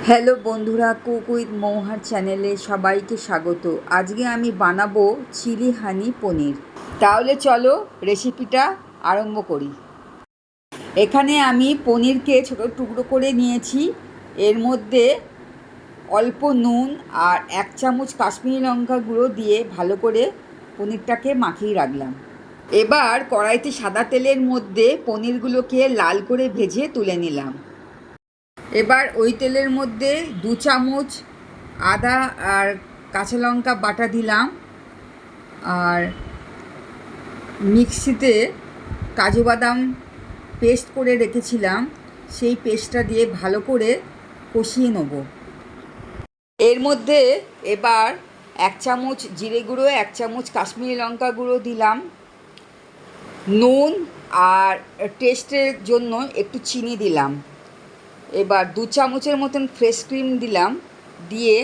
Hello বন্ধুরা, cook with মৌহার চ্যানেলে সবাইকে স্বাগত। আজকে আমি বানাবো চিলি হানি পনির। তাহলে চলো রেসিপিটা আরম্ভ করি। এখানে আমি পনিরকে ছোটো টুকরো করে নিয়েছি। এর মধ্যে অল্প নুন আর 1 চামচ কাশ্মীরি লঙ্কা গুঁড়ো দিয়ে ভালো করে পনিরটাকে মাখিয়ে রাখলাম। এবার কড়াইতে সাদা তেলের মধ্যে পনিরগুলোকে লাল করে ভেজে তুলে নিলাম। এবার ওই তেলের মধ্যে 2 চামচ আদা আর কাঁচা লঙ্কা বাটা দিলাম, আর মিক্সিতে কাজু বাদাম পেস্ট করে রেখেছিলাম, সেই পেস্টটা দিয়ে ভালো করে কষিয়ে নেব। এর মধ্যে এবার 1 চামচ জিরে গুঁড়ো, 1 চামচ কাশ্মীরি লঙ্কা গুঁড়ো দিলাম, নুন আর টেস্টের জন্য একটু চিনি দিলাম। এবার 2 চামচের মতন ফ্রেশ ক্রিম দিলাম, দিয়ে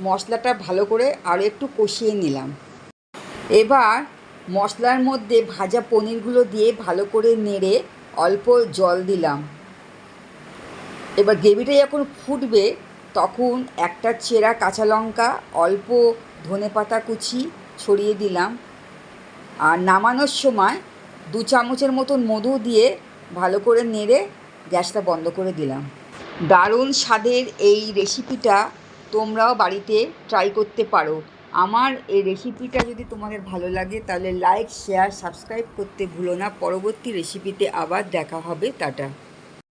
মশলাটা ভালো করে আরও একটু কষিয়ে নিলাম। এবার মশলার মধ্যে ভাজা পনিরগুলো দিয়ে ভালো করে নেড়ে অল্প জল দিলাম। এবার গ্রেভিটা যখন ফুটবে তখন একটা চেরা কাঁচা লঙ্কা, অল্প ধনেপাতা কুচি ছড়িয়ে দিলাম, আর নামানোর সময় 2 চামচের মতন মধু দিয়ে ভালো করে নেড়ে গ্যাসটা বন্ধ করে দিলাম। দারুণ স্বাদের এই রেসিপিটা তোমরাও বাড়িতে ট্রাই করতে পারো। আমার এই রেসিপিটা যদি তোমাদের ভালো লাগে তাহলে লাইক, শেয়ার, সাবস্ক্রাইব করতে ভুলো না। পরবর্তী রেসিপিতে আবার দেখা হবে। টাটা।